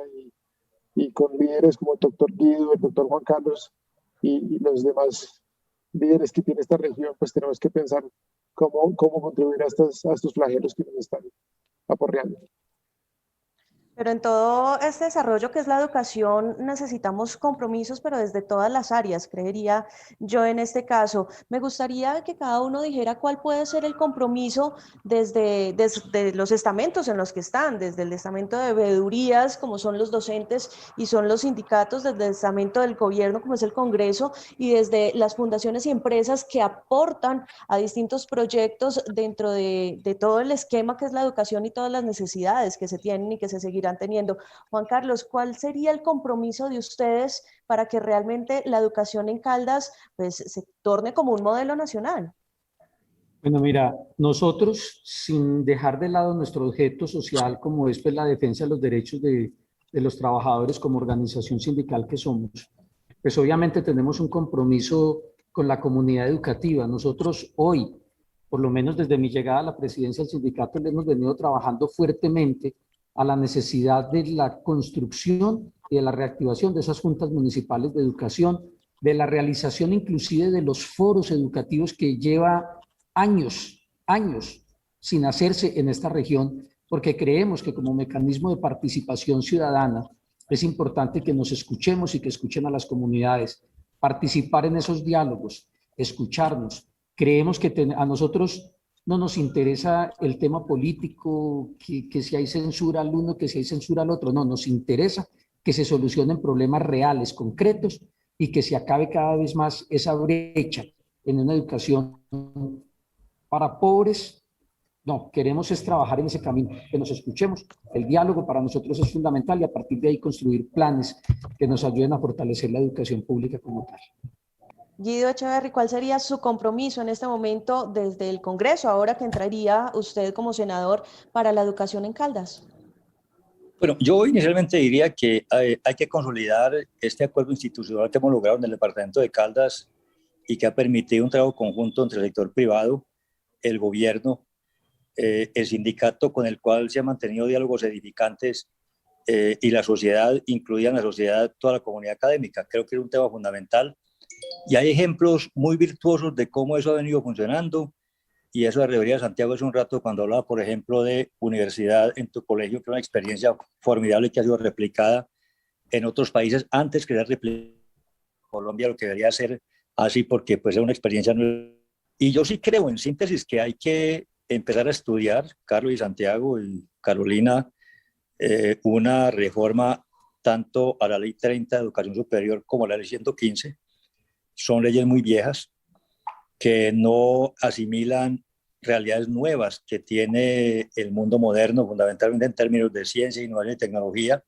y con líderes como el doctor Guido, el doctor Juan Carlos y los demás líderes que tiene esta región, pues tenemos que pensar cómo contribuir a estos flagelos que nos están aporreando. Pero en todo este desarrollo que es la educación necesitamos compromisos, pero desde todas las áreas, creería yo en este caso. Me gustaría que cada uno dijera cuál puede ser el compromiso desde los estamentos en los que están, desde el estamento de veedurías, como son los docentes y son los sindicatos, desde el estamento del gobierno, como es el Congreso, y desde las fundaciones y empresas que aportan a distintos proyectos dentro de todo el esquema que es la educación y todas las necesidades que se tienen y que se seguirán teniendo. Juan Carlos, ¿cuál sería el compromiso de ustedes para que realmente la educación en Caldas pues, se torne como un modelo nacional? Bueno, mira, nosotros, sin dejar de lado nuestro objeto social, como es pues, la defensa de los derechos de los trabajadores como organización sindical que somos, pues obviamente tenemos un compromiso con la comunidad educativa. Nosotros hoy, por lo menos desde mi llegada a la presidencia del sindicato, le hemos venido trabajando fuertemente a la necesidad de la construcción y de la reactivación de esas juntas municipales de educación, de la realización inclusive de los foros educativos que lleva años sin hacerse en esta región, porque creemos que como mecanismo de participación ciudadana es importante que nos escuchemos y que escuchen a las comunidades, participar en esos diálogos, escucharnos. Creemos que a nosotros no nos interesa el tema político, que si hay censura al uno, que si hay censura al otro, no, nos interesa que se solucionen problemas reales, concretos, y que se acabe cada vez más esa brecha en una educación para pobres. No, queremos es trabajar en ese camino, que nos escuchemos. El diálogo para nosotros es fundamental y a partir de ahí construir planes que nos ayuden a fortalecer la educación pública como tal. Guido Echeverry, ¿cuál sería su compromiso en este momento desde el Congreso, ahora que entraría usted como senador para la educación en Caldas? Bueno, yo inicialmente diría que hay que consolidar este acuerdo institucional que hemos logrado en el departamento de Caldas y que ha permitido un trabajo conjunto entre el sector privado, el gobierno, el sindicato con el cual se han mantenido diálogos edificantes y la sociedad, incluida en la sociedad toda la comunidad académica. Creo que es un tema fundamental y hay ejemplos muy virtuosos de cómo eso ha venido funcionando y eso de Revería de Santiago hace un rato cuando hablaba, por ejemplo, de universidad en tu colegio, que es una experiencia formidable que ha sido replicada en otros países antes que sea replicada en Colombia, lo que debería ser así porque pues es una experiencia nueva. Y yo sí creo en síntesis que hay que empezar a estudiar, Carlos y Santiago y Carolina, una reforma tanto a la Ley 30 de Educación Superior como a la Ley 115. Son leyes muy viejas que no asimilan realidades nuevas que tiene el mundo moderno, fundamentalmente en términos de ciencia, innovación y tecnología.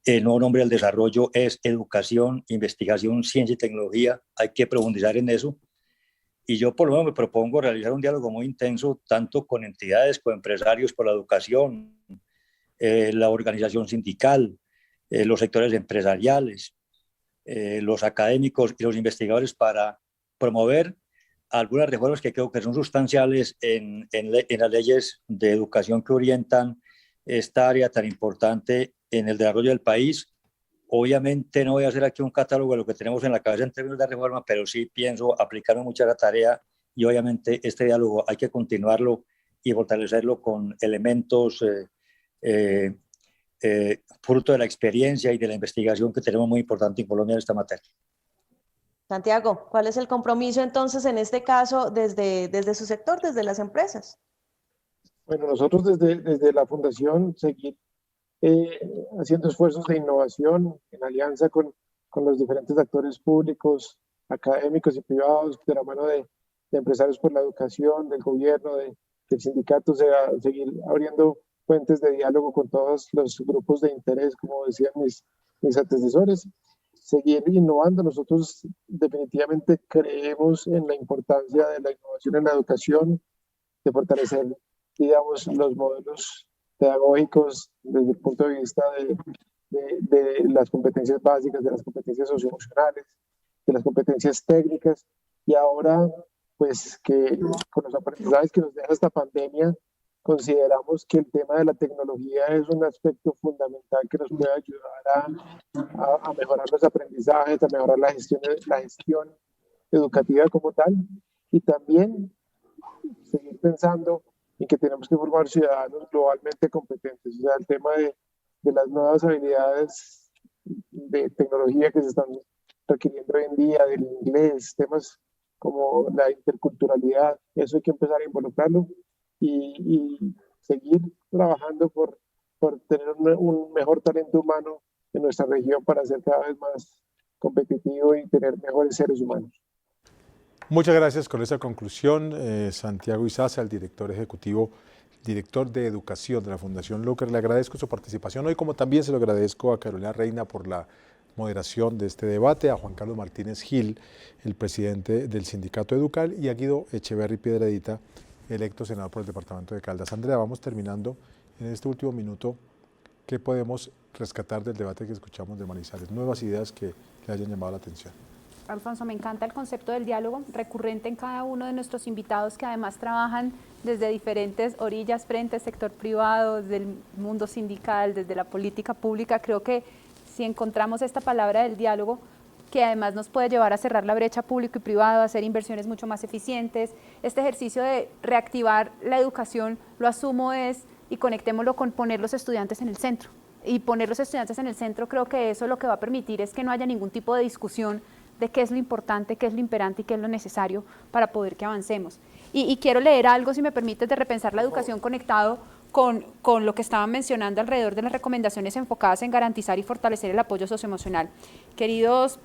El nuevo nombre del desarrollo es educación, investigación, ciencia y tecnología. Hay que profundizar en eso. Y yo por lo menos me propongo realizar un diálogo muy intenso, tanto con entidades, con empresarios por la educación, la organización sindical, los sectores empresariales, los académicos y los investigadores para promover algunas reformas que creo que son sustanciales en las leyes de educación que orientan esta área tan importante en el desarrollo del país. Obviamente no voy a hacer aquí un catálogo de lo que tenemos en la cabeza en términos de reforma, pero sí pienso aplicarme mucho a la tarea y obviamente este diálogo hay que continuarlo y fortalecerlo con elementos fruto de la experiencia y de la investigación que tenemos muy importante en Colombia en esta materia. Santiago, ¿cuál es el compromiso entonces en este caso desde su sector, desde las empresas? Bueno, nosotros desde la Fundación seguir haciendo esfuerzos de innovación en alianza con los diferentes actores públicos, académicos y privados, de la mano de empresarios por la educación, del gobierno, del sindicato, seguir abriendo fuentes de diálogo con todos los grupos de interés, como decían mis antecesores, seguir innovando. Nosotros definitivamente creemos en la importancia de la innovación en la educación, de fortalecer, digamos, los modelos pedagógicos desde el punto de vista de las competencias básicas, de las competencias socioemocionales, de las competencias técnicas, y ahora, pues, que con los aprendizajes que nos deja esta pandemia, consideramos que el tema de la tecnología es un aspecto fundamental que nos puede ayudar a mejorar los aprendizajes, a mejorar la gestión educativa como tal, y también seguir pensando en que tenemos que formar ciudadanos globalmente competentes. O sea, el tema de las nuevas habilidades de tecnología que se están requiriendo hoy en día, del inglés, temas como la interculturalidad, eso hay que empezar a involucrarlo y seguir trabajando por tener un mejor talento humano en nuestra región para ser cada vez más competitivo y tener mejores seres humanos. Muchas gracias con esa conclusión. Santiago Izaza, el director ejecutivo, director de Educación de la Fundación Lucar. Le agradezco su participación hoy, como también se lo agradezco a Carolina Reina por la moderación de este debate, a Juan Carlos Martínez Gil, el presidente del Sindicato Educal, y a Guido Echeverry Piedradita, electo senador por el departamento de Caldas. Andrea, vamos terminando en este último minuto. ¿Qué podemos rescatar del debate que escuchamos de Manizales? Nuevas ideas que le hayan llamado la atención. Alfonso, me encanta el concepto del diálogo recurrente en cada uno de nuestros invitados que además trabajan desde diferentes orillas, frentes, sector privado, desde el mundo sindical, desde la política pública. Creo que si encontramos esta palabra del diálogo, que además nos puede llevar a cerrar la brecha público y privado, a hacer inversiones mucho más eficientes, este ejercicio de reactivar la educación, lo asumo y conectémoslo con poner los estudiantes en el centro. Y poner los estudiantes en el centro, creo que eso lo que va a permitir es que no haya ningún tipo de discusión de qué es lo importante, qué es lo imperante y qué es lo necesario para poder que avancemos. Y quiero leer algo, si me permites, de Repensar la Educación conectado con lo que estaban mencionando alrededor de las recomendaciones enfocadas en garantizar y fortalecer el apoyo socioemocional. Queridos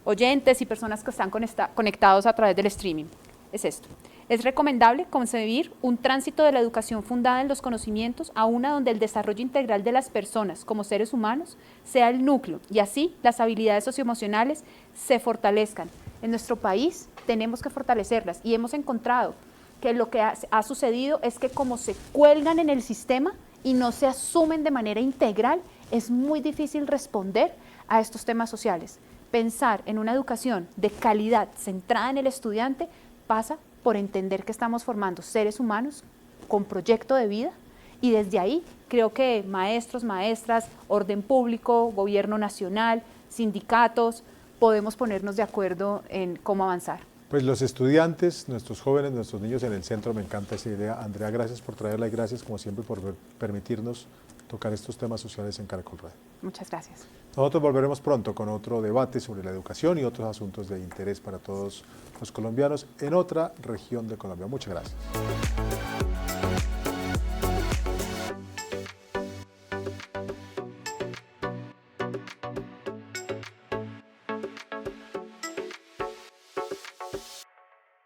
oyentes y personas que están conectados a través del streaming, es esto. Es recomendable concebir un tránsito de la educación fundada en los conocimientos a una donde el desarrollo integral de las personas como seres humanos sea el núcleo y así las habilidades socioemocionales se fortalezcan. En nuestro país tenemos que fortalecerlas y hemos encontrado que lo que ha sucedido es que como se cuelgan en el sistema y no se asumen de manera integral, es muy difícil responder a estos temas sociales. Pensar en una educación de calidad centrada en el estudiante pasa por entender que estamos formando seres humanos con proyecto de vida y desde ahí creo que maestros, maestras, orden público, gobierno nacional, sindicatos, podemos ponernos de acuerdo en cómo avanzar. Pues los estudiantes, nuestros jóvenes, nuestros niños en el centro, me encanta esa idea. Andrea, gracias por traerla y gracias como siempre por permitirnos tocar estos temas sociales en Caracol Radio. Muchas gracias. Nosotros volveremos pronto con otro debate sobre la educación y otros asuntos de interés para todos los colombianos en otra región de Colombia. Muchas gracias.